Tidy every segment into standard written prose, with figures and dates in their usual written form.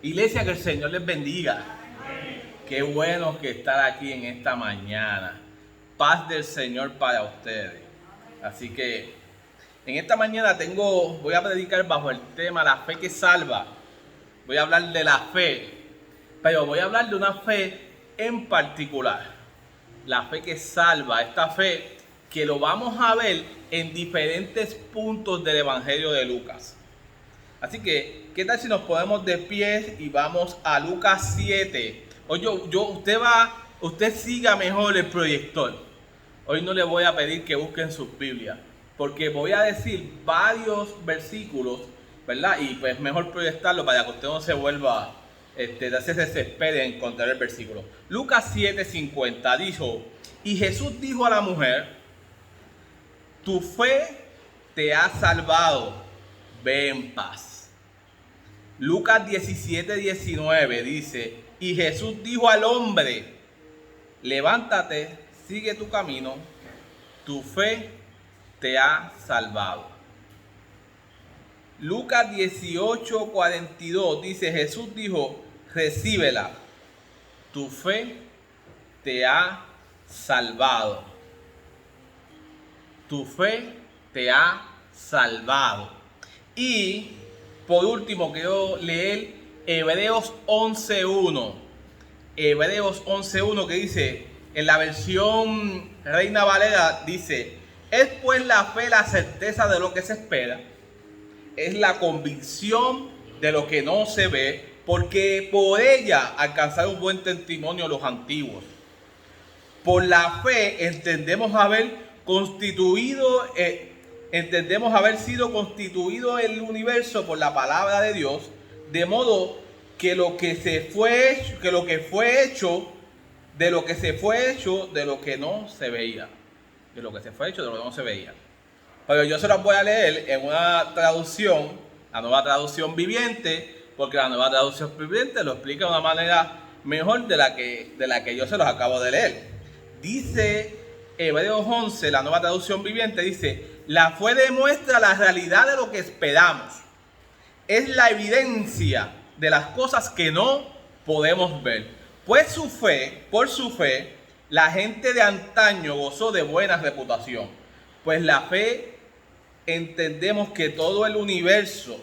Iglesia, que el Señor les bendiga. Qué bueno que estar aquí en esta mañana. Paz del Señor para ustedes. Así que en esta mañana voy a predicar bajo el tema la fe que salva. Voy a hablar de la fe, pero voy a hablar de una fe en particular. La fe que salva, esta fe que lo vamos a ver en diferentes puntos del Evangelio de Lucas. Así que, ¿qué tal si nos ponemos de pie y vamos a Lucas 7? Hoy usted siga mejor el proyector. Hoy no le voy a pedir que busquen sus Biblias, porque voy a decir varios versículos, ¿verdad? Y pues mejor proyectarlo para que usted no se vuelva, se desespere en encontrar el versículo. Lucas 7:50 dijo, y Jesús dijo a la mujer, tu fe te ha salvado, ve en paz. Lucas 17:19 dice, y Jesús dijo al hombre, levántate, sigue tu camino, tu fe te ha salvado. Lucas 18:42 dice, Jesús dijo, recíbela, tu fe te ha salvado. Tu fe te ha salvado. Y por último quiero leer Hebreos 11:1. Hebreos 11:1 que dice, en la versión Reina Valera dice, es pues la fe la certeza de lo que se espera, es la convicción de lo que no se ve, porque por ella alcanzaron buen testimonio los antiguos. Por la fe entendemos haber sido constituido el universo por la palabra de Dios, de modo que lo que fue hecho, de lo que no se veía. Pero yo se las voy a leer en una traducción, la Nueva Traducción Viviente, porque la Nueva Traducción Viviente lo explica de una manera mejor de la que yo se los acabo de leer. Dice Hebreos 11, la Nueva Traducción Viviente, dice, la fe demuestra la realidad de lo que esperamos. Es la evidencia de las cosas que no podemos ver. Por su fe, la gente de antaño gozó de buena reputación. Pues la fe entendemos que todo el universo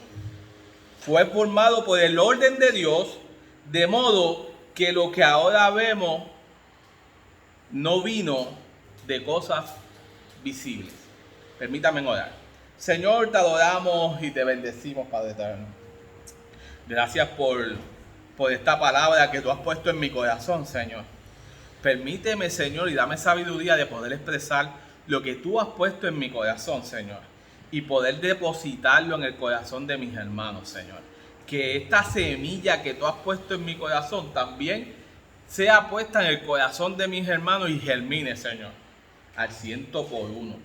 fue formado por el orden de Dios, de modo que lo que ahora vemos no vino de cosas visibles. Permítame orar. Señor, te adoramos y te bendecimos, Padre eterno. Gracias por esta palabra que tú has puesto en mi corazón, Señor. Permíteme, Señor, y dame sabiduría de poder expresar lo que tú has puesto en mi corazón, Señor, y poder depositarlo en el corazón de mis hermanos, Señor. Que esta semilla que tú has puesto en mi corazón también sea puesta en el corazón de mis hermanos y germine, Señor, al 100%.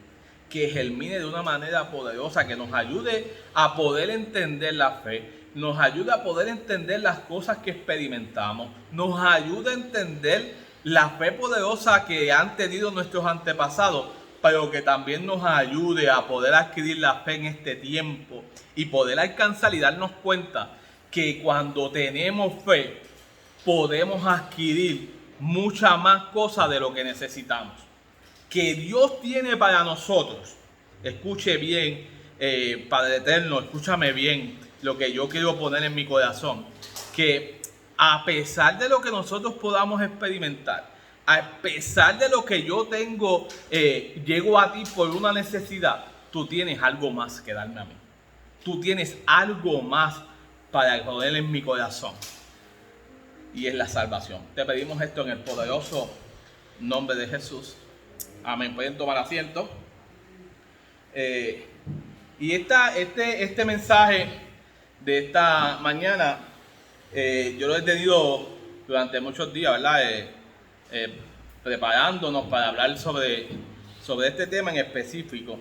Que germine de una manera poderosa, que nos ayude a poder entender la fe, nos ayude a poder entender las cosas que experimentamos, nos ayude a entender la fe poderosa que han tenido nuestros antepasados, pero que también nos ayude a poder adquirir la fe en este tiempo y poder alcanzar y darnos cuenta que cuando tenemos fe podemos adquirir mucha más cosas de lo que necesitamos. Que Dios tiene para nosotros. Escuche bien, Padre eterno, escúchame bien lo que yo quiero poner en mi corazón. Que a pesar de lo que nosotros podamos experimentar, a pesar de lo que yo tengo, llego a ti por una necesidad, tú tienes algo más que darme a mí. Tú tienes algo más para poner en mi corazón. Y es la salvación. Te pedimos esto en el poderoso nombre de Jesús. Amén. Pueden tomar asiento. Y este mensaje de esta mañana, yo lo he tenido durante muchos días, ¿verdad? Preparándonos para hablar sobre este tema en específico.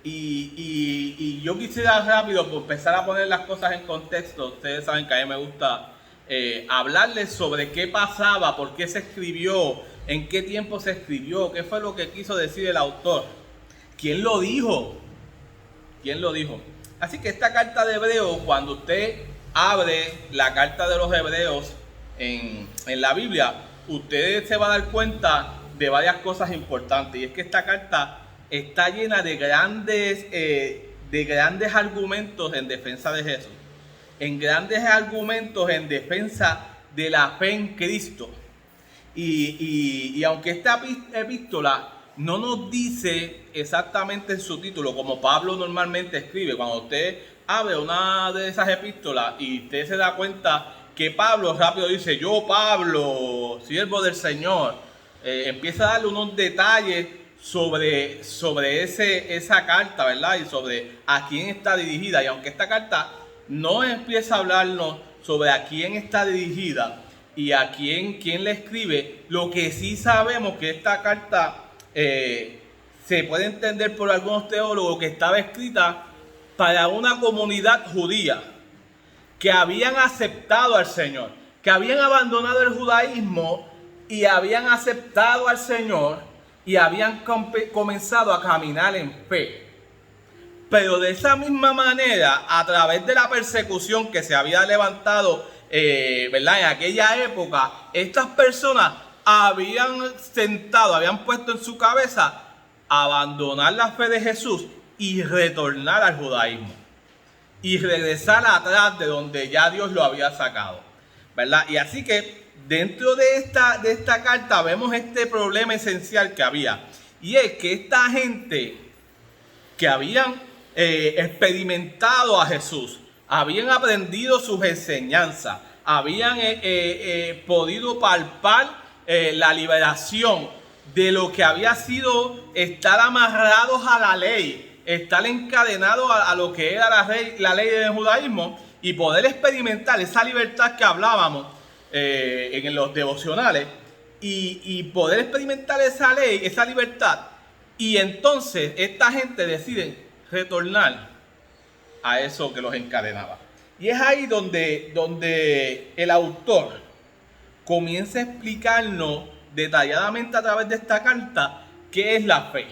Y yo quisiera rápido empezar a poner las cosas en contexto. Ustedes saben que a mí me gusta hablarles sobre qué pasaba, por qué se escribió, en qué tiempo se escribió, qué fue lo que quiso decir el autor, quién lo dijo. Así que esta carta de Hebreos, cuando usted abre la carta de los Hebreos en la Biblia, ustedes se van a dar cuenta de varias cosas importantes. Y es que esta carta está llena de grandes argumentos en defensa de Jesús, en grandes argumentos en defensa de la fe en Cristo. Y aunque esta epístola no nos dice exactamente en su título, como Pablo normalmente escribe, cuando usted abre una de esas epístolas y usted se da cuenta que Pablo rápido dice, yo Pablo, siervo del Señor, empieza a darle unos detalles sobre esa carta, ¿verdad? Y sobre a quién está dirigida. Y aunque esta carta no empieza a hablarnos sobre a quién está dirigida y a quién le escribe, lo que sí sabemos que esta carta se puede entender por algunos teólogos que estaba escrita para una comunidad judía que habían aceptado al Señor, que habían abandonado el judaísmo y habían aceptado al Señor y habían comenzado a caminar en fe. Pero de esa misma manera, a través de la persecución que se había levantado, ¿verdad? En aquella época, estas personas habían puesto en su cabeza abandonar la fe de Jesús y retornar al judaísmo y regresar atrás de donde ya Dios lo había sacado, ¿verdad? Y así que dentro de esta carta vemos este problema esencial que había, y es que esta gente que habían experimentado a Jesús, habían aprendido sus enseñanzas, habían podido palpar la liberación de lo que había sido estar amarrados a la ley, estar encadenados a lo que era la ley del judaísmo, y poder experimentar esa libertad que hablábamos en los devocionales, y poder experimentar esa ley, esa libertad. Y entonces esta gente decide retornar a eso que los encadenaba. Y es ahí donde el autor comienza a explicarnos detalladamente a través de esta carta qué es la fe.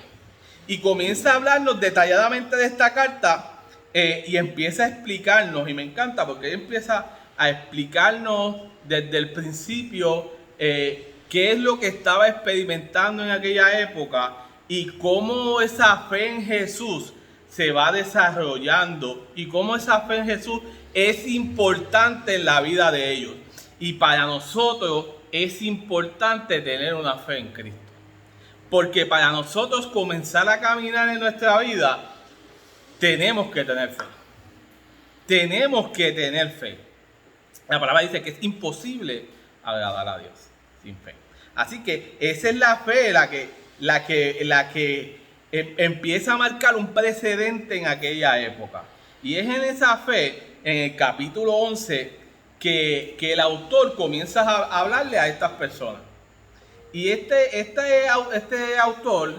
Y comienza a hablarnos detalladamente de esta carta y empieza a explicarnos, y me encanta porque él empieza a explicarnos desde el principio qué es lo que estaba experimentando en aquella época y cómo esa fe en Jesús se va desarrollando y cómo esa fe en Jesús es importante en la vida de ellos. Y para nosotros es importante tener una fe en Cristo. Porque para nosotros comenzar a caminar en nuestra vida, tenemos que tener fe. Tenemos que tener fe. La palabra dice que es imposible agradar a Dios sin fe. Así que esa es la fe la que empieza a marcar un precedente en aquella época. Y es en esa fe, en el capítulo 11, que el autor comienza a hablarle a estas personas. Y este autor,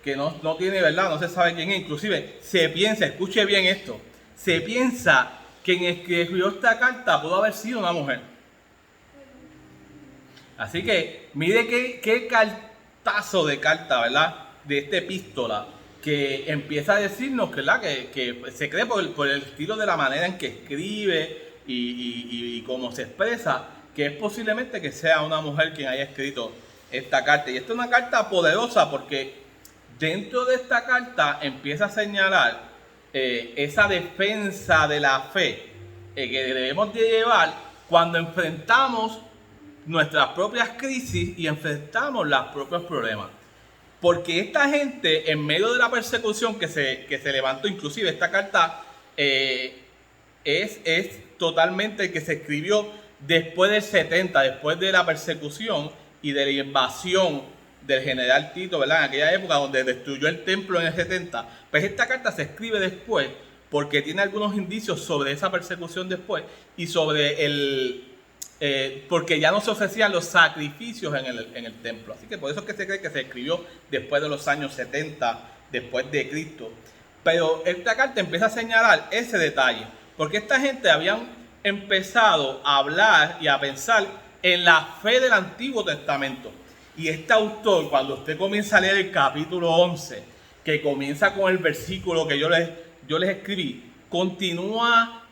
que no tiene, ¿verdad? No se sabe quién es, inclusive se piensa, escuche bien esto, se piensa que quien escribió esta carta pudo haber sido una mujer. Así que mire qué cartazo de carta, ¿verdad? De esta epístola, que empieza a decirnos, ¿verdad? Que se cree por el estilo de la manera en que escribe y cómo se expresa, que es posiblemente que sea una mujer quien haya escrito esta carta. Y esta es una carta poderosa porque dentro de esta carta empieza a señalar esa defensa de la fe que debemos de llevar cuando enfrentamos nuestras propias crisis y enfrentamos los propios problemas. Porque esta gente, en medio de la persecución que se levantó, inclusive esta carta es totalmente que se escribió después del 70, después de la persecución y de la invasión del general Tito, ¿verdad? En aquella época donde destruyó el templo en el 70. Pues esta carta se escribe después porque tiene algunos indicios sobre esa persecución después y sobre porque ya no se ofrecían los sacrificios en el templo. Así que por eso es que se cree que se escribió después de los años 70, después de Cristo. Pero esta carta empieza a señalar ese detalle, porque esta gente habían empezado a hablar y a pensar en la fe del Antiguo Testamento. Y este autor, cuando usted comienza a leer el capítulo 11, que comienza con el versículo que yo les escribí, continúa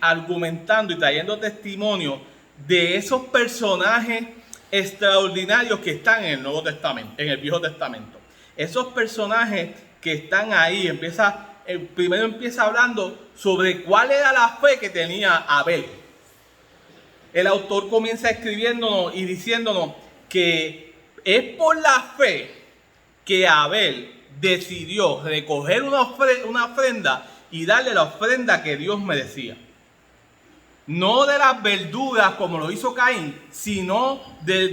argumentando y trayendo testimonio de esos personajes extraordinarios que están en el Nuevo Testamento, en el Viejo Testamento. Esos personajes que están ahí, primero empieza hablando sobre cuál era la fe que tenía Abel. El autor comienza escribiéndonos y diciéndonos que es por la fe que Abel decidió recoger una ofrenda y darle la ofrenda que Dios merecía. No de las verduras como lo hizo Caín, sino del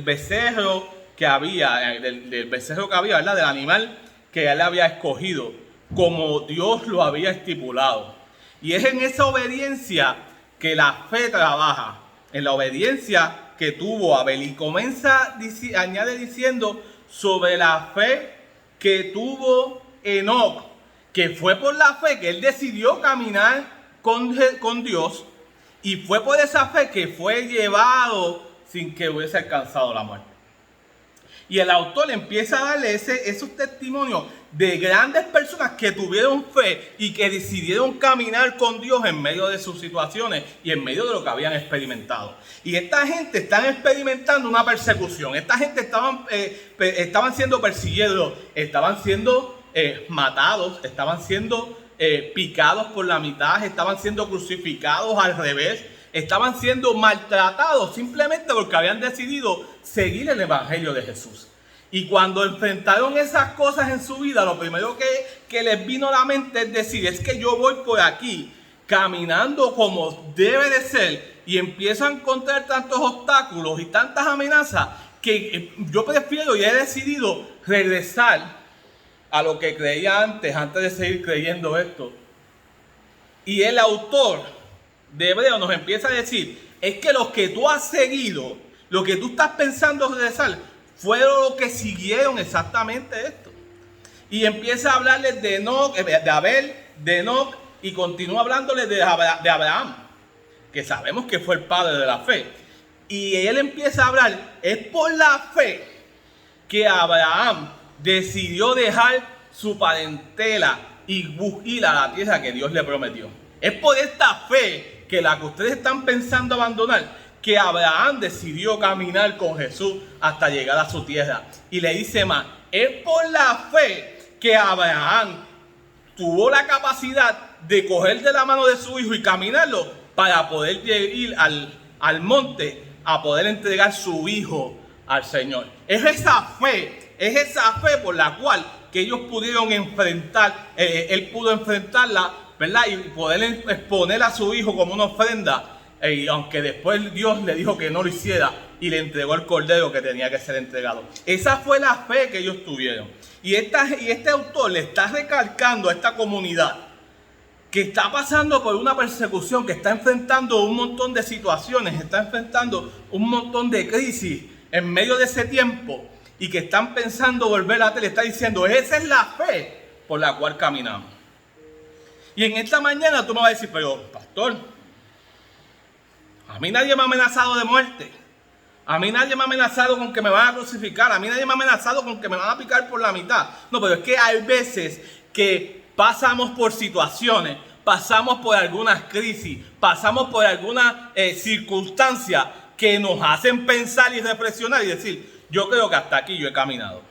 becerro que había, ¿verdad? Del animal que él había escogido, como Dios lo había estipulado. Y es en esa obediencia que la fe trabaja, en la obediencia que tuvo Abel. Y añade diciendo sobre la fe que tuvo Enoc, que fue por la fe que él decidió caminar con Dios, y fue por esa fe que fue llevado sin que hubiese alcanzado la muerte. Y el autor empieza a darle esos testimonios de grandes personas que tuvieron fe y que decidieron caminar con Dios en medio de sus situaciones y en medio de lo que habían experimentado. Y esta gente están experimentando una persecución. Esta gente estaban siendo perseguidos, estaban siendo matados, estaban siendo picados por la mitad, estaban siendo crucificados al revés, estaban siendo maltratados simplemente porque habían decidido seguir el evangelio de Jesús. Y cuando enfrentaron esas cosas en su vida, lo primero que les vino a la mente es decir, es que yo voy por aquí caminando como debe de ser, y empiezo a encontrar tantos obstáculos y tantas amenazas que yo prefiero y he decidido regresar a lo que creía antes de seguir creyendo esto. Y el autor de Hebreos nos empieza a decir, es que los que tú has seguido, lo que tú estás pensando regresar, fueron los que siguieron exactamente esto. Y empieza a hablarles de Abel, de Enoc, y continúa hablándoles de Abraham, que sabemos que fue el padre de la fe. Y él empieza a hablar, es por la fe que Abraham decidió dejar su parentela y ir a la tierra que Dios le prometió. Es por esta fe que la que ustedes están pensando abandonar, que Abraham decidió caminar con Jesús hasta llegar a su tierra. Y le dice más, es por la fe que Abraham tuvo la capacidad de coger de la mano de su hijo y caminarlo para poder ir al monte a poder entregar su hijo al Señor. Es esa fe por la cual que ellos pudieron enfrentar, él pudo enfrentarla, ¿verdad? Y poder exponer a su hijo como una ofrenda. Y aunque después Dios le dijo que no lo hiciera y le entregó el cordero que tenía que ser entregado. Esa fue la fe que ellos tuvieron. Y este autor le está recalcando a esta comunidad que está pasando por una persecución, que está enfrentando un montón de situaciones, está enfrentando un montón de crisis en medio de ese tiempo, y que están pensando volver a le está diciendo, esa es la fe por la cual caminamos. Y en esta mañana tú me vas a decir, pero pastor, a mí nadie me ha amenazado de muerte. A mí nadie me ha amenazado con que me van a crucificar. A mí nadie me ha amenazado con que me van a picar por la mitad. No, pero es que hay veces que pasamos por situaciones, pasamos por algunas crisis, pasamos por algunas circunstancias que nos hacen pensar y reflexionar y decir, yo creo que hasta aquí yo he caminado.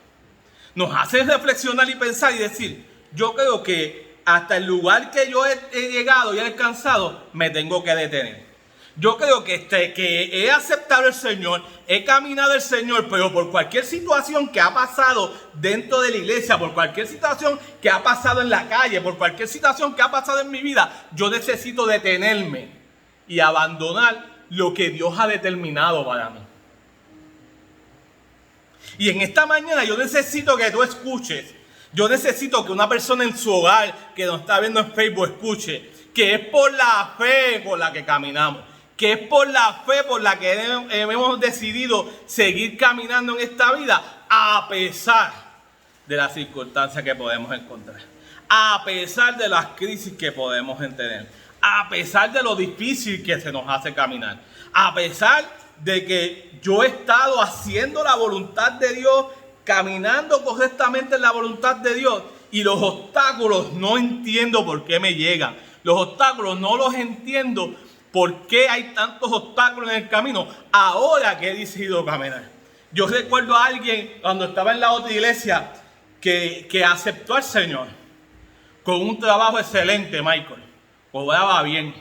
Nos hacen reflexionar y pensar y decir, yo creo que hasta el lugar que yo he llegado y he alcanzado, me tengo que detener. Yo creo que he aceptado al Señor, he caminado al Señor, pero por cualquier situación que ha pasado dentro de la iglesia, por cualquier situación que ha pasado en la calle, por cualquier situación que ha pasado en mi vida, yo necesito detenerme y abandonar lo que Dios ha determinado para mí. Y en esta mañana yo necesito que tú escuches, yo necesito que una persona en su hogar que nos está viendo en Facebook escuche, que es por la fe por la que caminamos. Que es por la fe por la que hemos decidido seguir caminando en esta vida, a pesar de las circunstancias que podemos encontrar, a pesar de las crisis que podemos tener, a pesar de lo difícil que se nos hace caminar, a pesar de que yo he estado haciendo la voluntad de Dios, caminando correctamente en la voluntad de Dios, y los obstáculos no entiendo por qué me llegan. Los obstáculos no los entiendo por qué hay tantos obstáculos en el camino ahora que he decidido caminar. Yo recuerdo a alguien cuando estaba en la otra iglesia que aceptó al Señor con un trabajo excelente, Michael. Cobraba bien,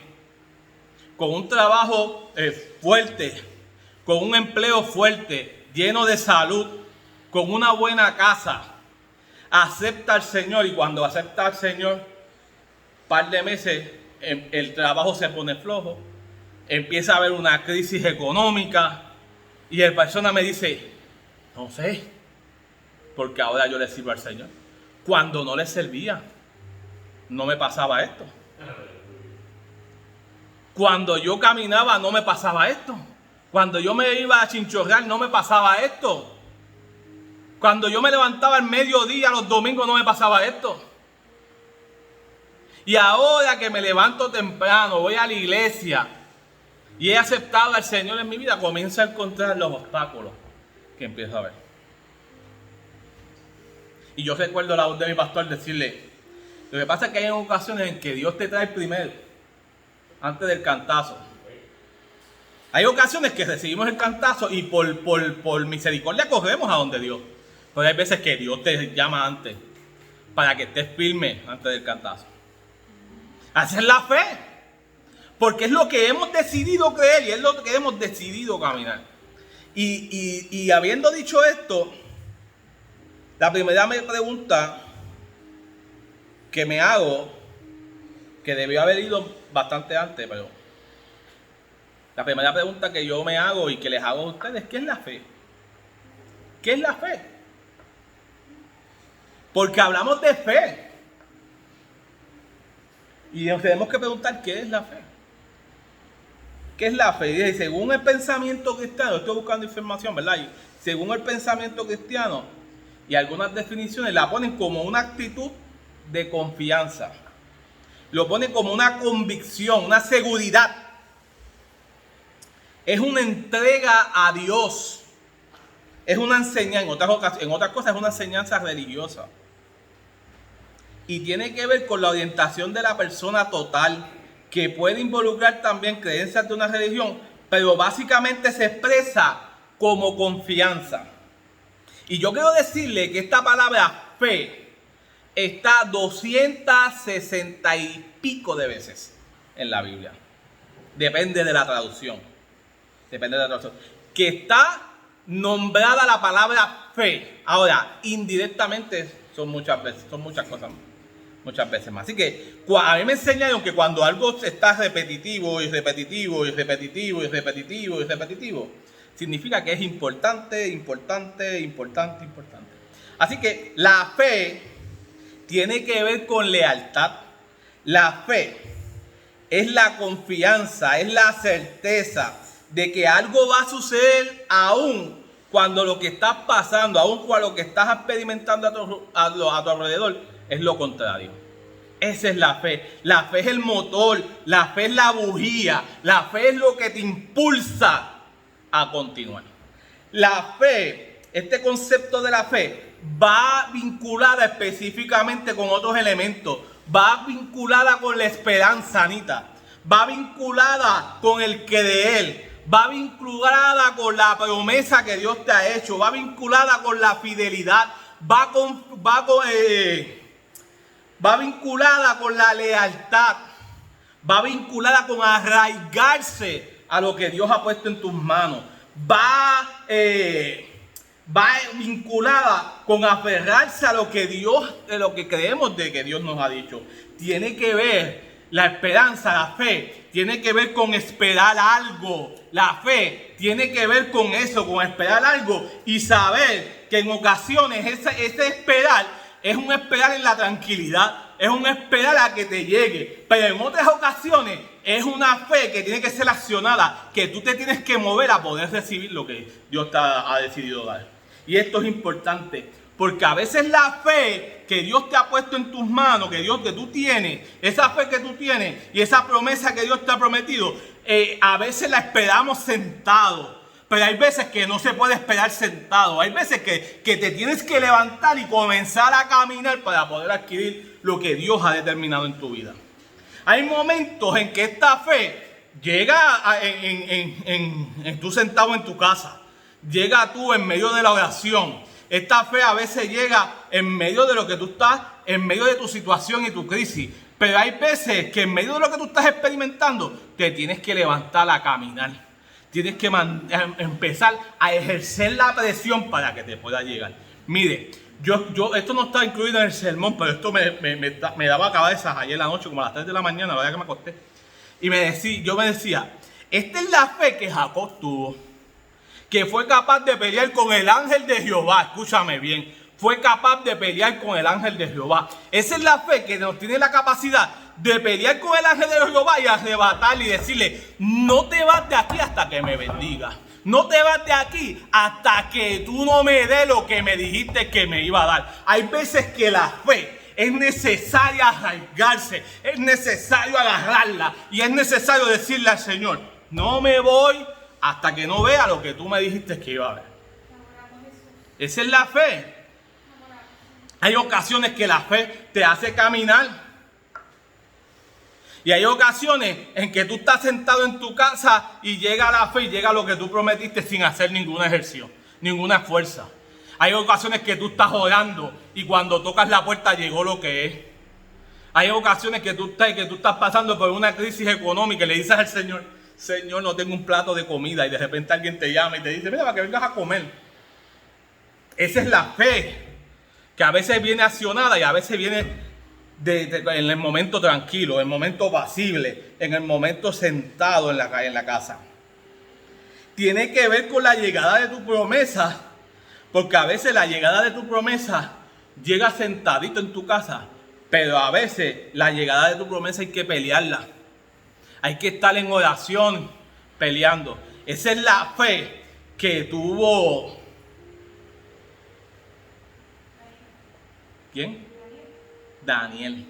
con un trabajo fuerte, con un empleo fuerte, lleno de salud, con una buena casa. Acepta al Señor y cuando acepta al Señor, par de meses el trabajo se pone flojo, empieza a haber una crisis económica y el persona me dice, no sé, porque ahora yo le sirvo al Señor. Cuando no le servía, no me pasaba esto. Cuando yo caminaba no me pasaba esto. Cuando yo me iba a chinchorrear no me pasaba esto. Cuando yo me levantaba al mediodía los domingos no me pasaba esto. Y ahora que me levanto temprano, voy a la iglesia y he aceptado al Señor en mi vida, comienzo a encontrar los obstáculos que empiezo a ver. Y yo recuerdo la voz de mi pastor decirle, lo que pasa es que hay ocasiones en que Dios te trae primero, antes del cantazo. Hay ocasiones que recibimos el cantazo y por misericordia corremos a donde Dios. Pero hay veces que Dios te llama antes para que estés firme antes del cantazo. Así es la fe. Porque es lo que hemos decidido creer y es lo que hemos decidido caminar. Y habiendo dicho esto, la primera pregunta que me hago, que debió haber ido bastante antes, pero la primera pregunta que yo me hago y que les hago a ustedes, ¿qué es la fe? ¿Qué es la fe? Porque hablamos de fe. Y nos tenemos que preguntar, ¿qué es la fe? ¿Qué es la fe? Y según el pensamiento cristiano, estoy buscando información, ¿verdad? Y según el pensamiento cristiano y algunas definiciones la ponen como una actitud de confianza. Lo ponen como una convicción, una seguridad. Es una entrega a Dios. Es una enseñanza, en otras cosas es una enseñanza religiosa. Y tiene que ver con la orientación de la persona total, que puede involucrar también creencias de una religión, pero básicamente se expresa como confianza. Y yo quiero decirle que esta palabra fe está 260 y pico de veces en la Biblia. Depende de la traducción. Que está nombrada la palabra fe. Ahora, indirectamente son muchas cosas más. Muchas veces más. Así que a mí me enseñaron que cuando algo está repetitivo, significa que es importante. Así que la fe tiene que ver con lealtad. La fe es la confianza, es la certeza de que algo va a suceder aún cuando lo que estás pasando, aún cuando lo que estás experimentando a tu alrededor es lo contrario. Esa es la fe. La fe es el motor, la fe es la bujía, la fe es lo que te impulsa a continuar. La fe, este concepto de la fe, va vinculada específicamente con otros elementos. Va vinculada con la esperanza, Anita. Va vinculada con el creer. Va vinculada con la promesa que Dios te ha hecho. Va vinculada con la fidelidad. Va vinculada con la lealtad. Va vinculada con arraigarse a lo que Dios ha puesto en tus manos. Va vinculada con aferrarse a lo que de lo que creemos de que Dios nos ha dicho. Tiene que ver la esperanza, la fe, tiene que ver con esperar algo. La fe tiene que ver con eso, con esperar algo y saber que en ocasiones ese esperar es un esperar en la tranquilidad, es un esperar a que te llegue. Pero en otras ocasiones es una fe que tiene que ser accionada, que tú te tienes que mover a poder recibir lo que Dios te ha decidido dar. Y esto es importante, porque a veces la fe que Dios te ha puesto en tus manos, que tú tienes, esa fe que tú tienes y esa promesa que Dios te ha prometido, a veces la esperamos sentados. Pero hay veces que no se puede esperar sentado. Hay veces que te tienes que levantar y comenzar a caminar para poder adquirir lo que Dios ha determinado en tu vida. Hay momentos en que esta fe llega tú sentado en tu casa. Llega tú en medio de la oración. Esta fe a veces llega en medio de lo que tú estás, en medio de tu situación y tu crisis. Pero hay veces que en medio de lo que tú estás experimentando, te tienes que levantar a caminar. Tienes que empezar a ejercer la presión para que te pueda llegar. Mire, esto no está incluido en el sermón, pero esto me daba cabezas ayer en la noche, como a las 3 de la mañana, la verdad que me acosté. Y yo me decía, esta es la fe que Jacob tuvo, que fue capaz de pelear con el ángel de Jehová. Escúchame bien, fue capaz de pelear con el ángel de Jehová. Esa es la fe que nos tiene la capacidad de pelear con el ángel de Jehová y arrebatarle y decirle, no te vas de aquí hasta que me bendiga. No te vas de aquí hasta que tú no me des lo que me dijiste que me iba a dar. Hay veces que la fe es necesaria arraigarse, es necesario agarrarla y es necesario decirle al Señor, no me voy hasta que no vea lo que tú me dijiste que iba a ver. Esa es la fe. Hay ocasiones que la fe te hace caminar. Y hay ocasiones en que tú estás sentado en tu casa y llega la fe y llega lo que tú prometiste sin hacer ningún ejercicio, ninguna fuerza. Hay ocasiones que tú estás orando y cuando tocas la puerta llegó lo que es. Hay ocasiones que tú estás pasando por una crisis económica y le dices al Señor, Señor, no tengo un plato de comida, y de repente alguien te llama y te dice, mira, para que vengas a comer. Esa es la fe, que a veces viene accionada y a veces viene en el momento tranquilo, en el momento pasible, en el momento sentado en la casa. Tiene que ver con la llegada de tu promesa, porque a veces la llegada de tu promesa llega sentadito en tu casa, pero a veces la llegada de tu promesa hay que pelearla. Hay que estar en oración peleando. Esa es la fe que tuvo... ¿Quién? Daniel.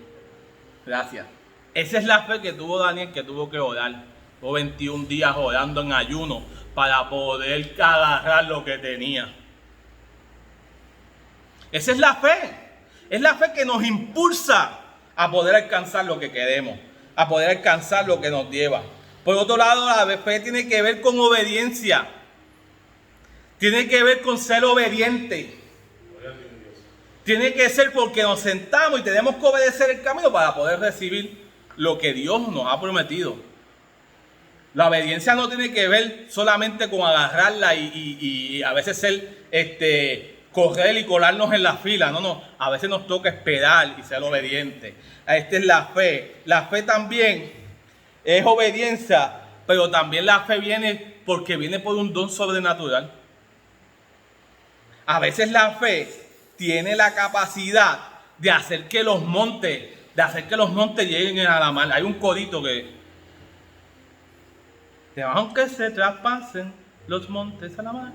Gracias. Esa es la fe que tuvo Daniel, que tuvo que orar. Tuvo 21 días orando en ayuno para poder agarrar lo que tenía. Esa es la fe. Es la fe que nos impulsa a poder alcanzar lo que queremos, a poder alcanzar lo que nos lleva. Por otro lado, la fe tiene que ver con obediencia. Tiene que ver con ser obediente. Tiene que ser porque nos sentamos y tenemos que obedecer el camino para poder recibir lo que Dios nos ha prometido. La obediencia no tiene que ver solamente con agarrarla y a veces correr y colarnos en la fila. No. A veces nos toca esperar y ser obediente. Esta es la fe. La fe también es obediencia, pero también la fe viene porque viene por un don sobrenatural. A veces la fe tiene la capacidad de hacer que los montes lleguen a la mar. Hay un corito que aunque se traspasen los montes a la mar,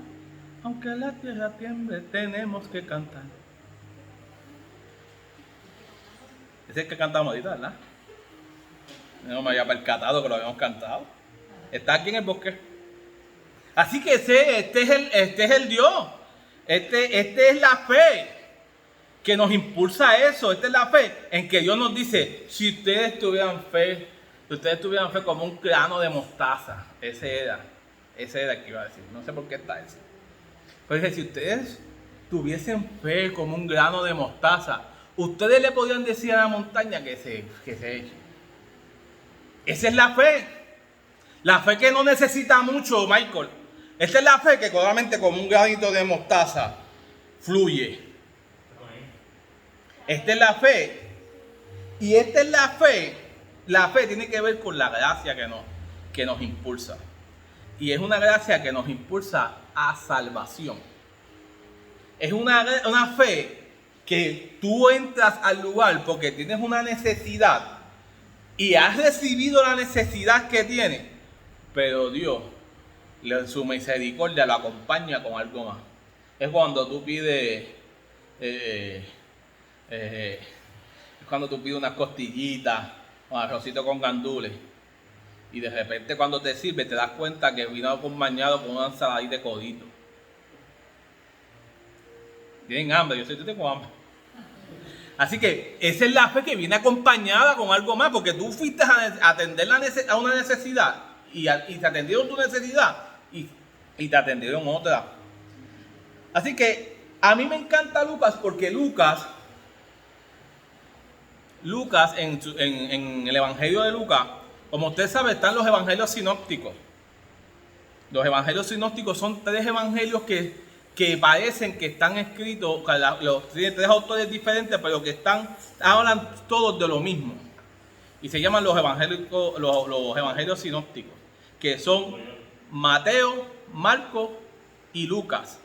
aunque la tierra tiemble, tenemos que cantar. Ese es el que cantamos ahorita, ¿verdad? No me había percatado que lo habíamos cantado. Está aquí en el bosque. Así que este es el Dios. Este es la fe que nos impulsa a eso. Esta es la fe en que Dios nos dice, si ustedes tuvieran fe como un grano de mostaza. Ese era el que iba a decir. No sé por qué está ese. Pero dice, si ustedes tuviesen fe como un grano de mostaza, ustedes le podrían decir a la montaña que se eche. Esa es la fe. La fe que no necesita mucho, Michael. Esta es la fe que solamente como un granito de mostaza fluye. Esta es la fe. Y esta es la fe. La fe tiene que ver con la gracia que nos impulsa. Y es una gracia que nos impulsa a salvación. Es una fe que tú entras al lugar porque tienes una necesidad y has recibido la necesidad que tienes, pero Dios, en su misericordia, lo acompaña con algo más. Es cuando tú pides unas costillitas o arrocito con gandules Y de repente cuando te sirve te das cuenta que vino acompañado con una ensaladita de codito. Tienen hambre, yo sé que yo tengo hambre. Así que esa es la fe que viene acompañada con algo más, porque tú fuiste a atender a una necesidad y te atendieron tu necesidad y te atendieron otra. Así que a mí me encanta Lucas porque Lucas en el Evangelio de Lucas, como usted sabe, están los evangelios sinópticos. Los evangelios sinópticos son 3 evangelios que parecen que están escritos, tienen 3 autores diferentes, pero que hablan todos de lo mismo. Y se llaman los evangelios sinópticos, que son Mateo, Marcos y Lucas.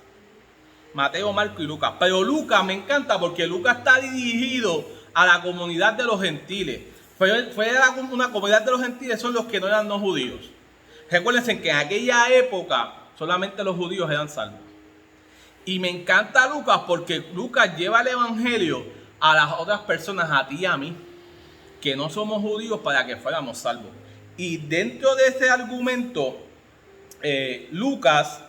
Mateo, Marcos y Lucas. Pero Lucas me encanta porque Lucas está dirigido a la comunidad de los gentiles. Una comunidad de los gentiles son los que no eran no judíos. Recuérdense que en aquella época solamente los judíos eran salvos. Y me encanta Lucas porque Lucas lleva el evangelio a las otras personas, a ti y a mí, que no somos judíos, para que fuéramos salvos. Y dentro de ese argumento, Lucas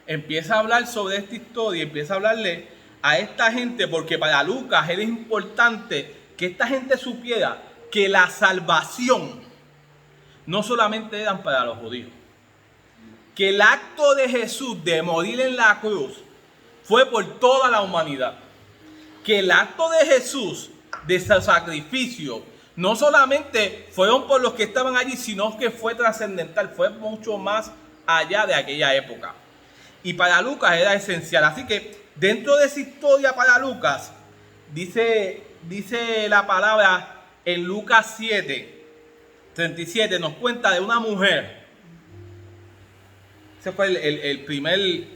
empieza a hablar sobre esta historia, empieza a hablarle a esta gente, porque para Lucas era importante que esta gente supiera que la salvación no solamente era para los judíos, que el acto de Jesús de morir en la cruz fue por toda la humanidad, que el acto de Jesús de su sacrificio no solamente fueron por los que estaban allí, sino que fue trascendental, fue mucho más allá de aquella época. Y para Lucas era esencial. Así que dentro de esa historia para Lucas, dice la palabra en Lucas 7:37, nos cuenta de una mujer. Ese fue el primer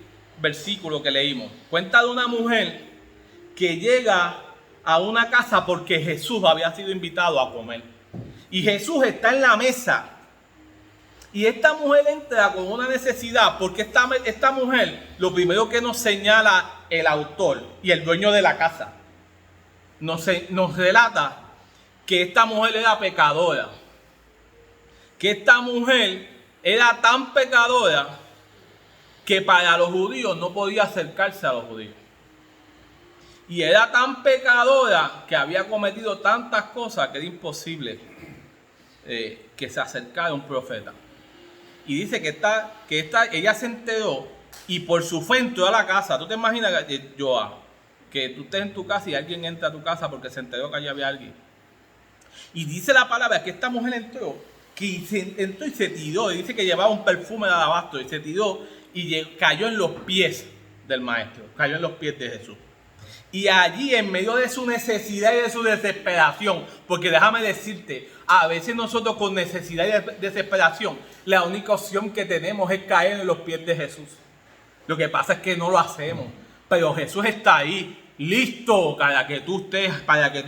versículo que leímos. Cuenta de una mujer que llega a una casa porque Jesús había sido invitado a comer. Y Jesús está en la mesa. Y esta mujer entra con una necesidad, porque esta mujer, lo primero que nos señala el autor y el dueño de la casa, nos relata que esta mujer era pecadora. Que esta mujer era tan pecadora que para los judíos no podía acercarse a los judíos. Y era tan pecadora que había cometido tantas cosas que era imposible que se acercara a un profeta. Y dice que ella se enteró y por su fe entró a la casa. ¿Tú te imaginas, Joa, que tú estés en tu casa y alguien entra a tu casa porque se enteró que allí había alguien? Y dice la palabra que esta mujer entró y se tiró. Y dice que llevaba un perfume de alabastro y se tiró y cayó en los pies del maestro. Cayó en los pies de Jesús. Y allí, en medio de su necesidad y de su desesperación, porque déjame decirte, a veces nosotros con necesidad y desesperación, la única opción que tenemos es caer en los pies de Jesús. Lo que pasa es que no lo hacemos, pero Jesús está ahí, listo para que tú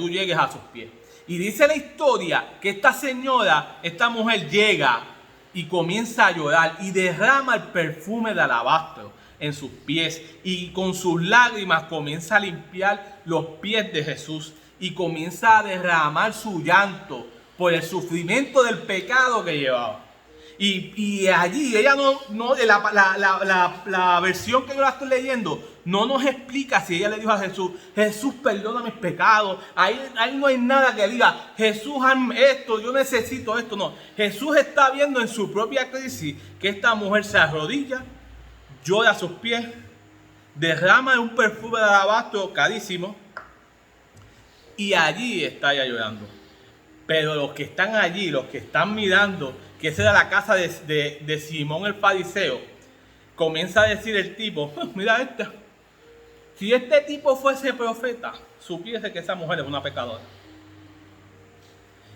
llegues a sus pies. Y dice la historia que esta mujer llega y comienza a llorar y derrama el perfume de alabastro en sus pies y con sus lágrimas comienza a limpiar los pies de Jesús y comienza a derramar su llanto por el sufrimiento del pecado que llevaba. Y allí ella la versión que yo la estoy leyendo no nos explica si ella le dijo a Jesús, Jesús, perdona mis pecados. Ahí no hay nada que diga, Jesús, hazme esto, yo necesito esto. No, Jesús está viendo en su propia crisis que esta mujer se arrodilla, llora a sus pies, derrama un perfume de alabastro carísimo y allí está ella llorando. Pero los que están allí, los que están mirando, que esa era la casa de Simón el fariseo, comienza a decir el tipo, mira si este tipo fuese profeta, supiese que esa mujer es una pecadora.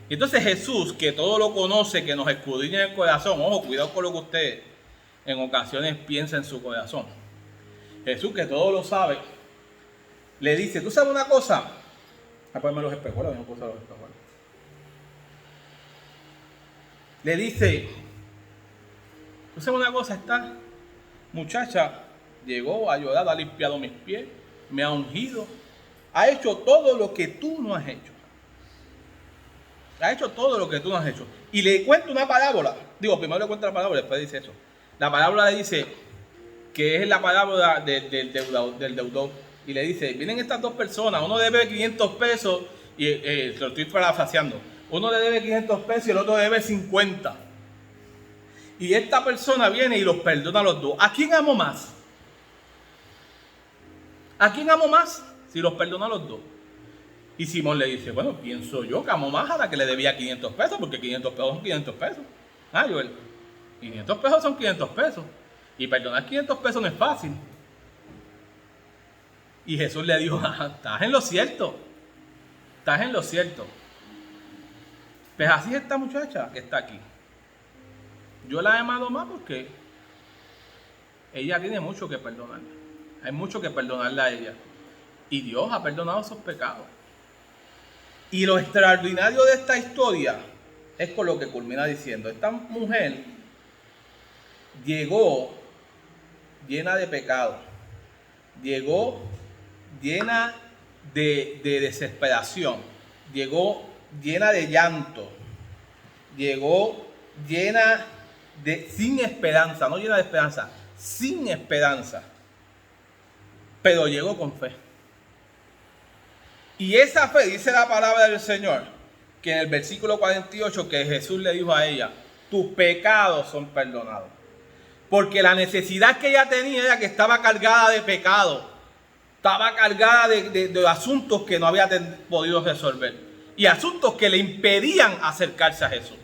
Y entonces Jesús, que todo lo conoce, que nos escudriña en el corazón, ojo, cuidado con lo que usted en ocasiones piensa en su corazón. Jesús, que todo lo sabe, le dice, ¿tú sabes una cosa? A ponerme los espejuelos, no puedo usar los espejuelos. Le dice, ¿tú sabes una cosa? Esta muchacha llegó a llorar, ha limpiado mis pies, me ha ungido, ha hecho todo lo que tú no has hecho. Ha hecho todo lo que tú no has hecho. Y le cuenta una parábola. Digo, primero le cuenta la parábola, después dice eso. La parábola le dice que es la parábola del deudor. Y le dice, vienen estas dos personas, uno debe 500 pesos, y lo estoy parafraseando. Uno le debe 500 pesos y el otro debe 50. Y esta persona viene y los perdona a los dos. ¿A quién amo más? ¿A quién amo más? Si los perdona a los dos. Y Simón le dice, bueno, pienso yo que amo más a la que le debía 500 pesos, porque 500 pesos son 500 pesos. Ah, Joel, 500 pesos son 500 pesos. Y perdonar 500 pesos no es fácil. Y Jesús le dijo, estás en lo cierto. Estás en lo cierto. Pues así es esta muchacha que está aquí. Yo la he amado más porque ella tiene mucho que perdonarle. Hay mucho que perdonarle a ella. Y Dios ha perdonado esos pecados. Y lo extraordinario de esta historia es con lo que culmina diciendo. Esta mujer llegó llena de pecado. Llegó llena de desesperación. Llegó llena de llanto. Llegó llena de sin esperanza. No llena de esperanza, sin esperanza. Pero llegó con fe. Y esa fe, dice la palabra del Señor, que en el versículo 48, que Jesús le dijo a ella, tus pecados son perdonados. Porque la necesidad que ella tenía era que estaba cargada de pecado. Estaba cargada de asuntos que no había podido resolver. Y asuntos que le impedían acercarse a Jesús.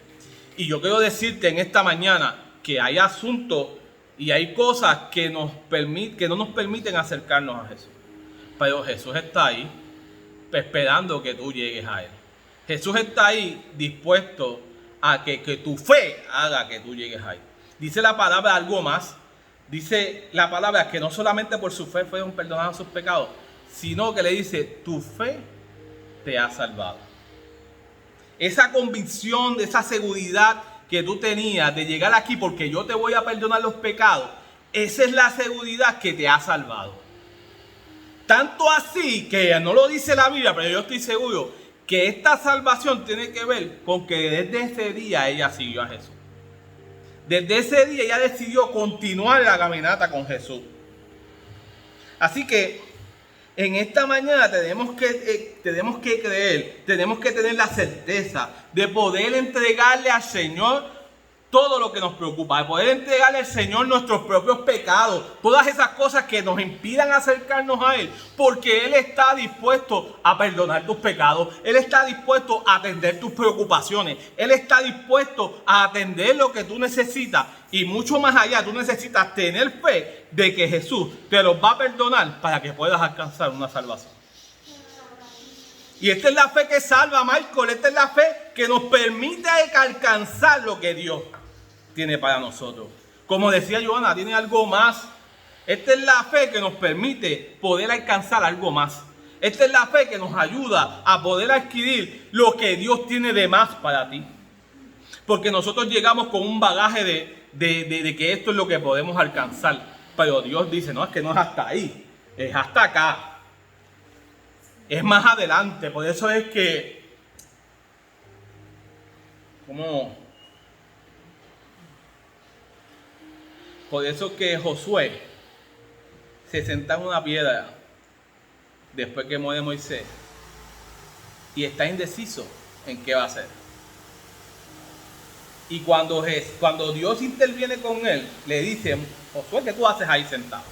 Y yo quiero decirte en esta mañana que hay asuntos y hay cosas que no nos permiten acercarnos a Jesús. Pero Jesús está ahí esperando que tú llegues a Él. Jesús está ahí dispuesto a que tu fe haga que tú llegues a Él. Dice la palabra algo más. Dice la palabra que no solamente por su fe fueron perdonados sus pecados, sino que le dice, tu fe te ha salvado. Esa convicción, esa seguridad que tú tenías de llegar aquí porque yo te voy a perdonar los pecados, esa es la seguridad que te ha salvado. Tanto así que no lo dice la Biblia, pero yo estoy seguro que esta salvación tiene que ver con que desde ese día ella siguió a Jesús. Desde ese día ella decidió continuar la caminata con Jesús. Así que en esta mañana tenemos que creer, tenemos que tener la certeza de poder entregarle al Señor todo lo que nos preocupa, de poder entregarle al Señor nuestros propios pecados, todas esas cosas que nos impidan acercarnos a Él, porque Él está dispuesto a perdonar tus pecados, Él está dispuesto a atender tus preocupaciones, Él está dispuesto a atender lo que tú necesitas y mucho más allá, tú necesitas tener fe de que Jesús te los va a perdonar para que puedas alcanzar una salvación. Y esta es la fe que salva, Michael, esta es la fe que nos permite alcanzar lo que Dios tiene para nosotros. Como decía Joana, tiene algo más. Esta es la fe que nos permite poder alcanzar algo más. Esta es la fe que nos ayuda a poder adquirir lo que Dios tiene de más para ti. Porque nosotros llegamos con un bagaje de que esto es lo que podemos alcanzar. Pero Dios dice, no, es que no es hasta ahí, es hasta acá. Es más adelante, por eso es que, por eso que Josué se senta en una piedra después que muere Moisés y está indeciso en qué va a hacer. Y cuando Dios interviene con él, le dice, Josué, ¿qué tú haces ahí sentado?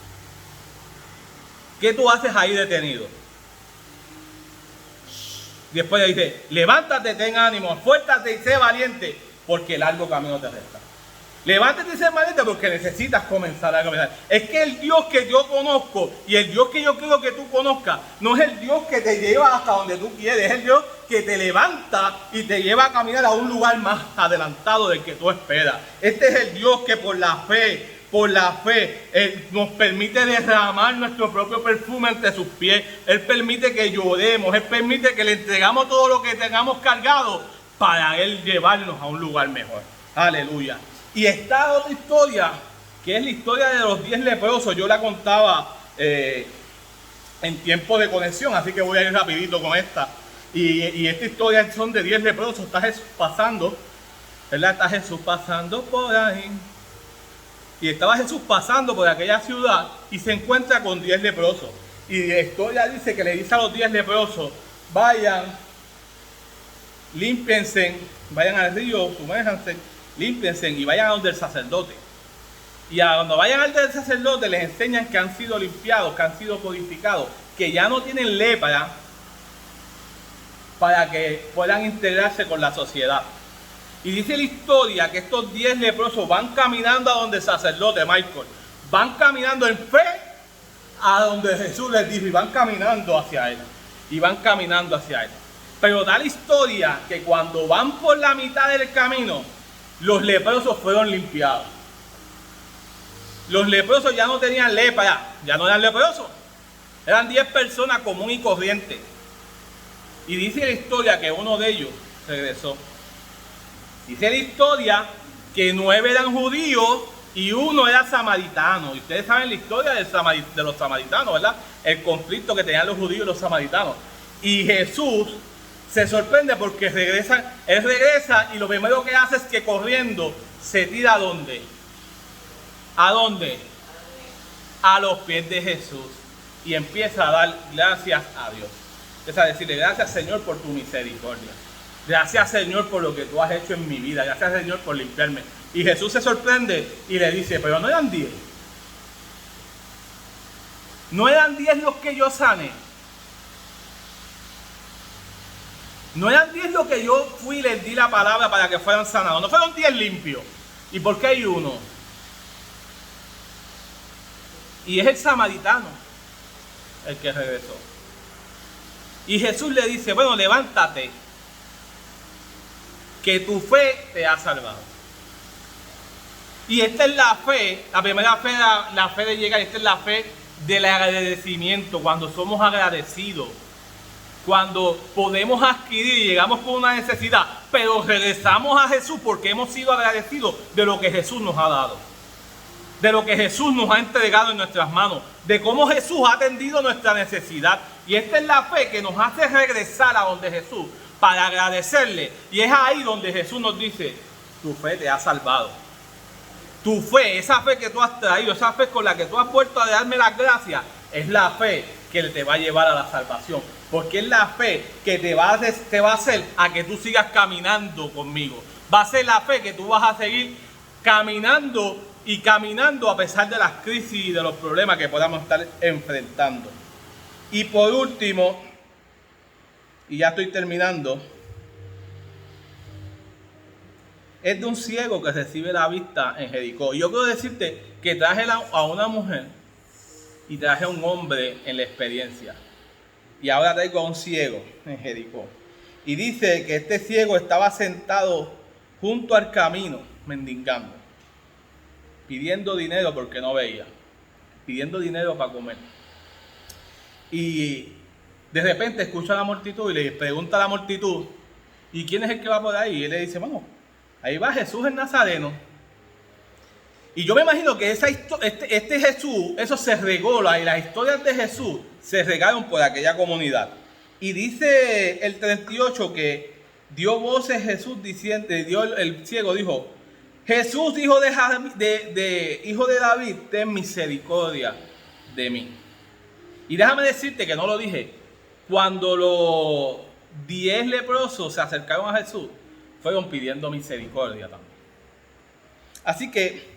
¿Qué tú haces ahí detenido? Después le dice, levántate, ten ánimo, esfuérzate y sé valiente, porque el largo camino te resta. Levántate y sé valiente porque necesitas comenzar a caminar. Es que el Dios que yo conozco y el Dios que yo quiero que tú conozcas, no es el Dios que te lleva hasta donde tú quieres, es el Dios que te levanta y te lleva a caminar a un lugar más adelantado del que tú esperas. Este es el Dios que por la fe, nos permite derramar nuestro propio perfume ante sus pies. Él permite que lloremos, Él permite que le entregamos todo lo que tengamos cargado para Él llevarnos a un lugar mejor. Aleluya. Y esta otra historia, que es la historia de los 10 leprosos, yo la contaba en tiempo de conexión, así que voy a ir rapidito con esta. Y esta historia son de 10 leprosos. Está Jesús pasando, ¿verdad? Está Jesús pasando por ahí. Y estaba Jesús pasando por aquella ciudad y se encuentra con 10 leprosos. Y la historia dice que le dice a los 10 leprosos, vayan, límpiense, vayan al río, suméjanse, límpiense y vayan a donde el sacerdote. Y cuando vayan al del sacerdote les enseñan que han sido limpiados, que han sido purificados, que ya no tienen lepra, para que puedan integrarse con la sociedad. Y dice la historia que estos 10 leprosos van caminando a donde el sacerdote, Michael. Van caminando en fe a donde Jesús les dijo y van caminando hacia él. Y van caminando hacia él. Pero da la historia que cuando van por la mitad del camino, los leprosos fueron limpiados. Los leprosos ya no tenían lepra, ya no eran leprosos. Eran 10 personas común y corriente. Y dice la historia que uno de ellos regresó. Dice la historia que 9 eran judíos y uno era samaritano. Y ustedes saben la historia de los samaritanos, ¿verdad? El conflicto que tenían los judíos y los samaritanos. Y Jesús se sorprende porque él regresa y lo primero que hace es que corriendo se tira ¿a dónde? ¿A dónde? A los pies de Jesús. Y empieza a dar gracias a Dios. Es a decirle, gracias Señor por tu misericordia. Gracias Señor por lo que tú has hecho en mi vida. Gracias Señor por limpiarme. Y Jesús se sorprende y le dice, pero no eran 10. No eran 10 los que yo sané. No eran 10 los que yo fui y les di la palabra para que fueran sanados. No fueron 10 limpios. ¿Y por qué hay uno? Y es el samaritano el que regresó. Y Jesús le dice, bueno, levántate, que tu fe te ha salvado. Y esta es la fe, la primera fe, la fe de llegar, esta es la fe del agradecimiento, cuando somos agradecidos, cuando podemos adquirir y llegamos con una necesidad, pero regresamos a Jesús porque hemos sido agradecidos de lo que Jesús nos ha dado, de lo que Jesús nos ha entregado en nuestras manos, de cómo Jesús ha atendido nuestra necesidad. Y esta es la fe que nos hace regresar a donde Jesús para agradecerle. Y es ahí donde Jesús nos dice, tu fe te ha salvado. Tu fe, esa fe que tú has traído, esa fe con la que tú has vuelto a darme las gracias, es la fe que te va a llevar a la salvación. Porque es la fe que te va a hacer a que tú sigas caminando conmigo. Va a ser la fe que tú vas a seguir caminando y caminando a pesar de las crisis y de los problemas que podamos estar enfrentando. Y por último, y ya estoy terminando, es de un ciego que recibe la vista en Jericó. Y yo quiero decirte que traje a una mujer y traje a un hombre en la experiencia. Y ahora traigo a un ciego en Jericó. Y dice que este ciego estaba sentado junto al camino, mendigando, pidiendo dinero porque no veía, pidiendo dinero para comer. Y de repente escucha a la multitud y le pregunta a la multitud, ¿y quién es el que va por ahí? Y él le dice, bueno, ahí va Jesús el Nazareno. Y yo me imagino que este Jesús, eso se regó, y las historias de Jesús se regaron por aquella comunidad. Y dice el 38 que dio voces Jesús diciendo, el ciego dijo, Jesús, hijo de David, ten misericordia de mí. Y déjame decirte que no lo dije. Cuando los 10 leprosos se acercaron a Jesús, fueron pidiendo misericordia también. Así que,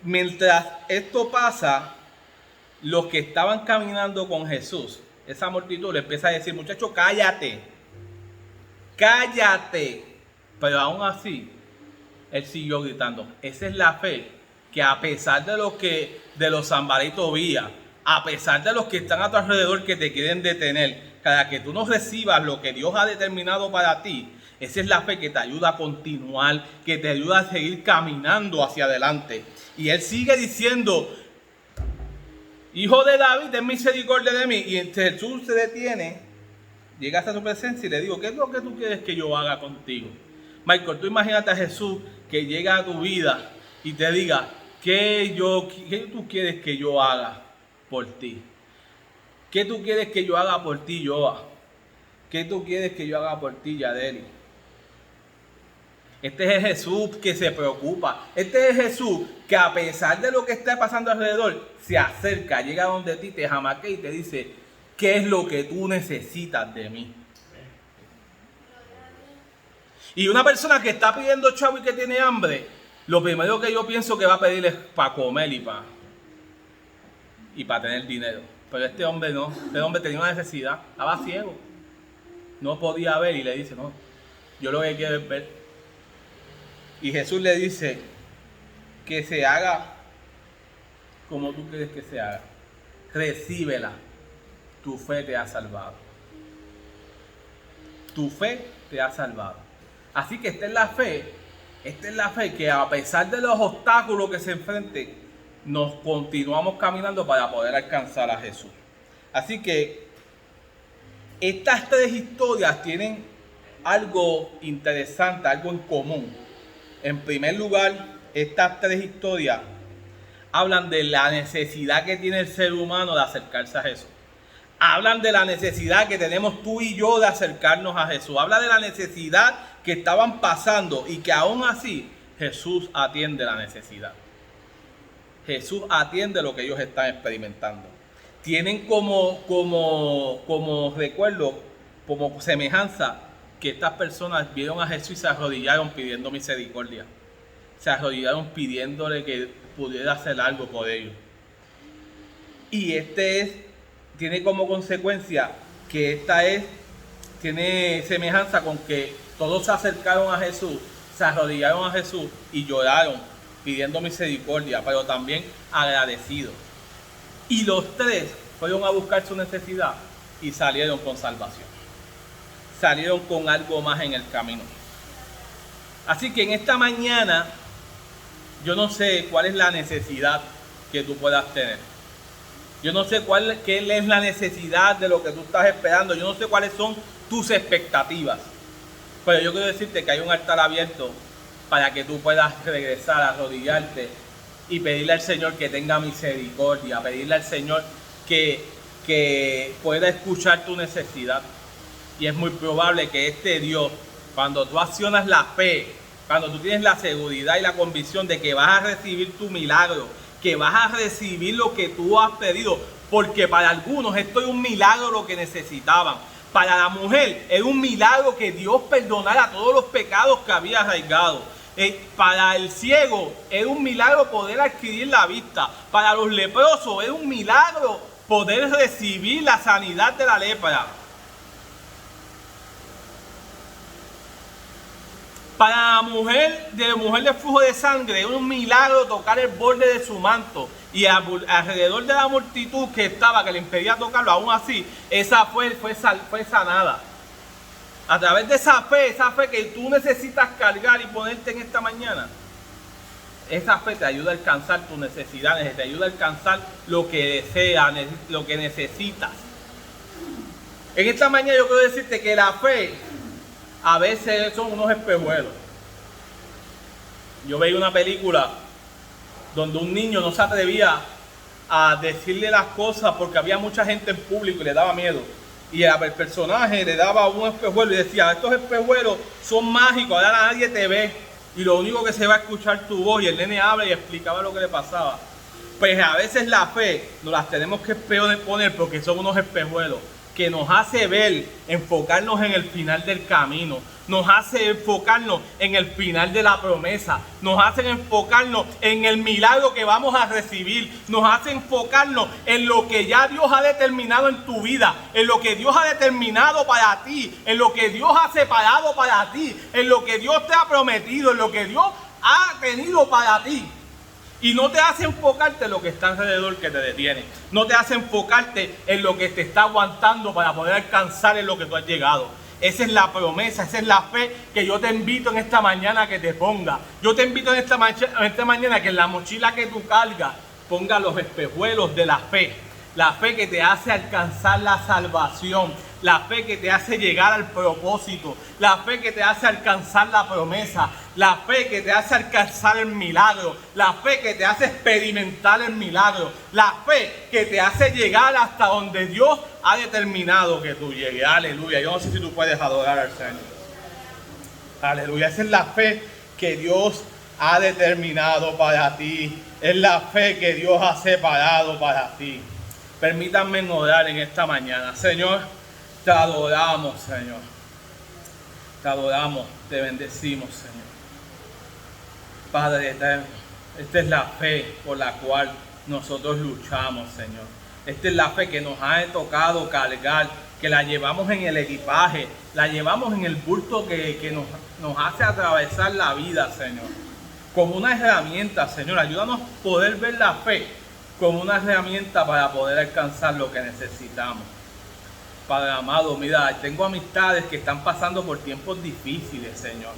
mientras esto pasa, los que estaban caminando con Jesús, esa multitud le empieza a decir, muchacho, cállate, cállate. Pero aún así, él siguió gritando. Esa es la fe que a pesar de lo que de los Zambaritos vía, a pesar de los que están a tu alrededor que te quieren detener, para que tú no recibas lo que Dios ha determinado para ti, esa es la fe que te ayuda a continuar, que te ayuda a seguir caminando hacia adelante. Y él sigue diciendo, hijo de David, ten misericordia de mí. Y Jesús se detiene, llega hasta su presencia y le digo, ¿qué es lo que tú quieres que yo haga contigo? Michael, tú imagínate a Jesús que llega a tu vida y te diga, ¿qué tú quieres que yo haga por ti? ¿Qué tú quieres que yo haga por ti, Joa? ¿Qué tú quieres que yo haga por ti, Yadeli? Este es el Jesús que se preocupa. Este es el Jesús que a pesar de lo que está pasando alrededor, se acerca, llega donde ti, te jamaquea y te dice, ¿qué es lo que tú necesitas de mí? Y una persona que está pidiendo chavo y que tiene hambre, lo primero que yo pienso que va a pedir es para comer y para tener dinero. Pero este hombre no, este hombre tenía una necesidad, estaba ciego, no podía ver y le dice, no, yo lo que quiero es ver. Y Jesús le dice que se haga como tú quieres que se haga. Recíbela, tu fe te ha salvado. Tu fe te ha salvado. Así que esta es la fe que a pesar de los obstáculos que se enfrenten, nos continuamos caminando para poder alcanzar a Jesús. Así que estas tres historias tienen algo interesante, algo en común. En primer lugar, estas tres historias hablan de la necesidad que tiene el ser humano de acercarse a Jesús. Hablan de la necesidad que tenemos tú y yo de acercarnos a Jesús. Habla de la necesidad que estaban pasando y que aún así Jesús atiende la necesidad. Jesús atiende lo que ellos están experimentando. Tienen como recuerdo, como semejanza, que estas personas vieron a Jesús y se arrodillaron pidiendo misericordia. Se arrodillaron pidiéndole que pudiera hacer algo por ellos. Y tiene como consecuencia que tiene semejanza con que todos se acercaron a Jesús, se arrodillaron a Jesús y lloraron pidiendo misericordia, pero también agradecidos. Y los tres fueron a buscar su necesidad y salieron con salvación. Salieron con algo más en el camino. Así que en esta mañana, yo no sé cuál es la necesidad que tú puedas tener. Yo no sé qué es la necesidad de lo que tú estás esperando. Yo no sé cuáles son tus expectativas. Pero yo quiero decirte que hay un altar abierto para que tú puedas regresar, arrodillarte y pedirle al Señor que tenga misericordia. Pedirle al Señor que pueda escuchar tu necesidad. Y es muy probable que este Dios, cuando tú accionas la fe, cuando tú tienes la seguridad y la convicción de que vas a recibir tu milagro, que vas a recibir lo que tú has pedido, porque para algunos esto es un milagro lo que necesitaban. Para la mujer era un milagro que Dios perdonara todos los pecados que había arraigado. Para el ciego era un milagro poder adquirir la vista. Para los leprosos era un milagro poder recibir la sanidad de la lepra. Para la mujer de flujo de sangre era un milagro tocar el borde de su manto. Y alrededor de la multitud que le impedía tocarlo, aún así, esa fue sanada. A través de esa fe que tú necesitas cargar y ponerte en esta mañana, esa fe te ayuda a alcanzar tus necesidades, te ayuda a alcanzar lo que deseas, lo que necesitas. En esta mañana yo quiero decirte que la fe a veces son unos espejuelos. Yo veía una película donde un niño no se atrevía a decirle las cosas porque había mucha gente en público y le daba miedo. Y el personaje le daba un espejuelo y decía, estos espejuelos son mágicos, ahora nadie te ve. Y lo único que se va a escuchar tu voz. Y el nene habla y explicaba lo que le pasaba. Pues a veces la fe nos las tenemos que poner porque son unos espejuelos que nos hace ver, enfocarnos en el final del camino, nos hace enfocarnos en el final de la promesa, nos hace enfocarnos en el milagro que vamos a recibir, nos hace enfocarnos en lo que ya Dios ha determinado en tu vida, en lo que Dios ha determinado para ti, en lo que Dios ha separado para ti, en lo que Dios te ha prometido, en lo que Dios ha tenido para ti. Y no te hace enfocarte en lo que está alrededor que te detiene. No te hace enfocarte en lo que te está aguantando para poder alcanzar en lo que tú has llegado. Esa es la promesa, esa es la fe que yo te invito en esta mañana que te ponga. Yo te invito en esta mañana que en la mochila que tú cargas ponga los espejuelos de la fe. la fe que te hace alcanzar la salvación, la fe que te hace llegar al propósito, la fe que te hace alcanzar la promesa, la fe que te hace alcanzar el milagro, la fe que te hace experimentar el milagro, la fe que te hace llegar hasta donde Dios ha determinado que tú llegues. Aleluya. Yo no sé si tú puedes adorar al Señor. Aleluya. Esa es la fe que Dios ha determinado para ti. Es la fe que Dios ha separado para ti. Permítanme orar en esta mañana. Señor, te adoramos, Señor. Te adoramos, te bendecimos, Señor. Padre eterno, esta es la fe por la cual nosotros luchamos, Señor. Esta es la fe que nos ha tocado cargar, que la llevamos en el equipaje, la llevamos en el bulto que nos hace atravesar la vida, Señor. Como una herramienta, Señor. Ayúdanos a poder ver la fe como una herramienta para poder alcanzar lo que necesitamos. Padre amado, mira, tengo amistades que están pasando por tiempos difíciles, Señor.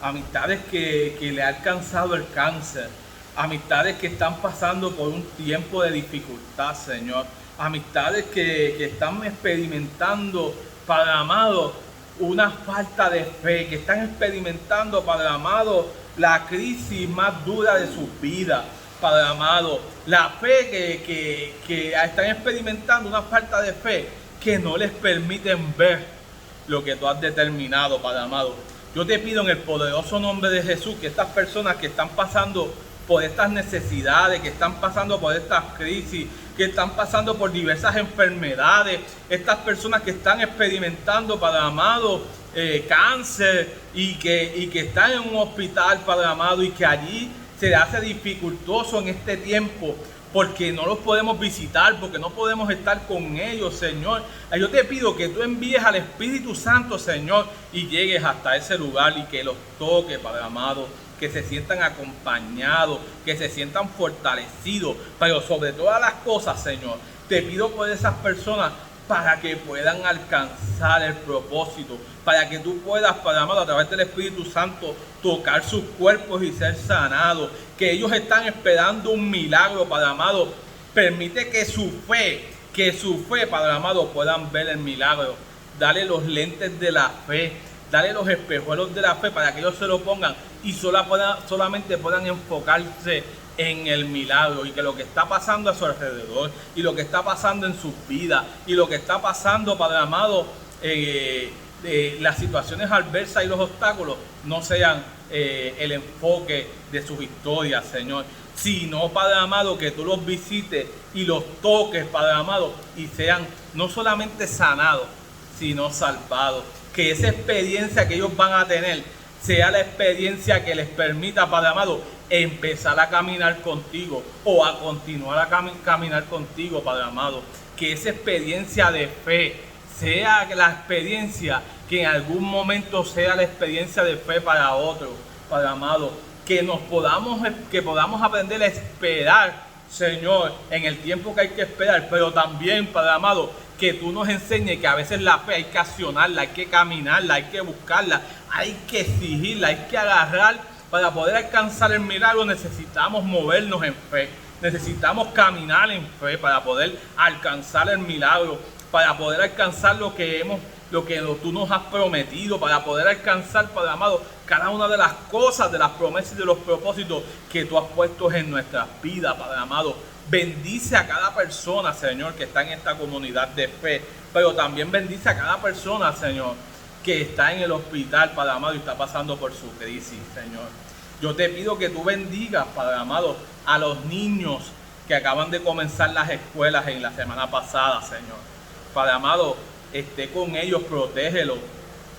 Amistades que le ha alcanzado el cáncer. Amistades que están pasando por un tiempo de dificultad, Señor. Amistades que están experimentando, Padre amado, una falta de fe. Que están experimentando, Padre amado, la crisis más dura de sus vidas. Padre amado, la fe que están experimentando una falta de fe que no les permiten ver lo que tú has determinado, Padre amado. Yo te pido en el poderoso nombre de Jesús que estas personas que están pasando por estas necesidades, que están pasando por estas crisis, que están pasando por diversas enfermedades, estas personas que están experimentando, Padre amado, cáncer y que están en un hospital, Padre amado, y que allí se le hace dificultoso en este tiempo porque no los podemos visitar, porque no podemos estar con ellos, Señor. Yo te pido que tú envíes al Espíritu Santo, Señor, y llegues hasta ese lugar y que los toques, Padre amado, que se sientan acompañados, que se sientan fortalecidos, pero sobre todas las cosas, Señor, te pido por esas personas para que puedan alcanzar el propósito, para que tú puedas, Padre amado, a través del Espíritu Santo, tocar sus cuerpos y ser sanados, que ellos están esperando un milagro, Padre amado. Permite que su fe, Padre amado, puedan ver el milagro. Dale los lentes de la fe, dale los espejuelos de la fe para que ellos se lo pongan y solamente puedan enfocarse en el milagro y que lo que está pasando a su alrededor y lo que está pasando en sus vidas y lo que está pasando, Padre amado, las situaciones adversas y los obstáculos no sean el enfoque de sus historias, Señor, sino, Padre amado, que tú los visites y los toques, Padre amado, y sean no solamente sanados, sino salvados. Que esa experiencia que ellos van a tener sea la experiencia que les permita, Padre amado, empezar a caminar contigo o a continuar a caminar contigo, Padre amado. Que esa experiencia de fe sea la experiencia que en algún momento sea la experiencia de fe para otros, Padre amado. Que podamos aprender a esperar, Señor, en el tiempo que hay que esperar, pero también, Padre amado, que tú nos enseñes que a veces la fe hay que accionarla, hay que caminarla, hay que buscarla, hay que exigirla, hay que agarrar. Para poder alcanzar el milagro necesitamos movernos en fe, necesitamos caminar en fe para poder alcanzar el milagro, para poder alcanzar lo que tú nos has prometido, para poder alcanzar, Padre amado, cada una de las cosas, de las promesas y de los propósitos que tú has puesto en nuestras vidas, Padre amado. Bendice a cada persona, Señor, que está en esta comunidad de fe, pero también bendice a cada persona, Señor, que está en el hospital, Padre amado, y está pasando por su crisis, Señor. Yo te pido que tú bendigas, Padre amado, a los niños que acaban de comenzar las escuelas en la semana pasada, Señor. Padre amado, esté con ellos, protégelos.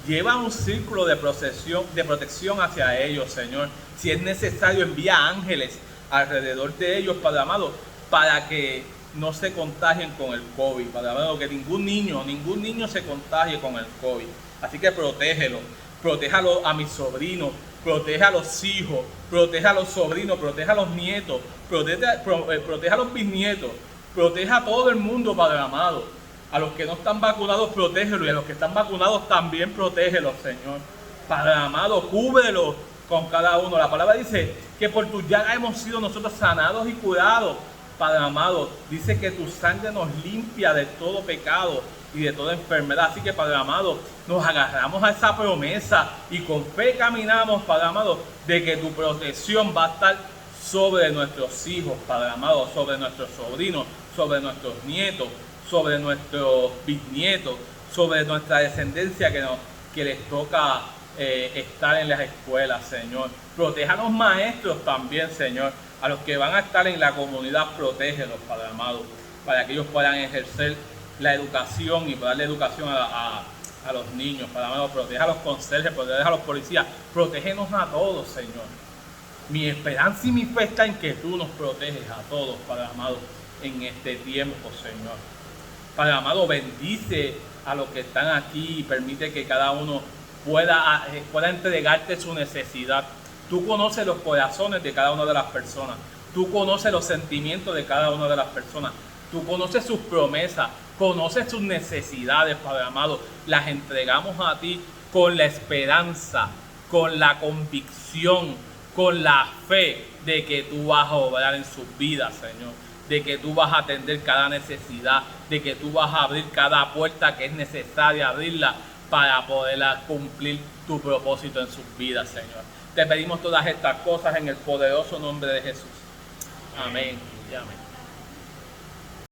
Lleva un círculo de protección hacia ellos, Señor. Si es necesario, envía ángeles alrededor de ellos, Padre amado, para que no se contagien con el COVID, Padre amado, que ningún niño se contagie con el COVID. Así que protégelos, protéjalo a mis sobrinos, protege a los hijos, protege a los sobrinos, protege a los nietos, protege a los bisnietos, protege a todo el mundo, Padre amado. A los que no están vacunados, protégelos, y a los que están vacunados también protégelos, Señor. Padre amado, cúbrelos con cada uno. La palabra dice que por tu llaga hemos sido nosotros sanados y curados. Padre amado, dice que tu sangre nos limpia de todo pecado y de toda enfermedad. Así que, Padre amado, nos agarramos a esa promesa y con fe caminamos, Padre amado, de que tu protección va a estar sobre nuestros hijos, Padre amado, sobre nuestros sobrinos, sobre nuestros nietos, sobre nuestros bisnietos, sobre nuestra descendencia que les toca estar en las escuelas, Señor. Proteja a los maestros también, Señor. A los que van a estar en la comunidad, protégelos, Padre amado, para que ellos puedan ejercer la educación y darle educación a los niños, Padre amado. Proteja a los conserjes, proteja a los policías, protégenos a todos, Señor. Mi esperanza y mi fe está en que tú nos proteges a todos, Padre amado, en este tiempo, Señor. Padre amado, bendice a los que están aquí y permite que cada uno pueda entregarte su necesidad. Tú conoces los corazones de cada una de las personas. Tú conoces los sentimientos de cada una de las personas. Tú conoces sus promesas, conoces sus necesidades, Padre amado. Las entregamos a ti con la esperanza, con la convicción, con la fe de que tú vas a obrar en sus vidas, Señor. De que tú vas a atender cada necesidad, de que tú vas a abrir cada puerta que es necesaria abrirla para poder cumplir tu propósito en sus vidas, Señor. Te pedimos todas estas cosas en el poderoso nombre de Jesús. Amén y amén.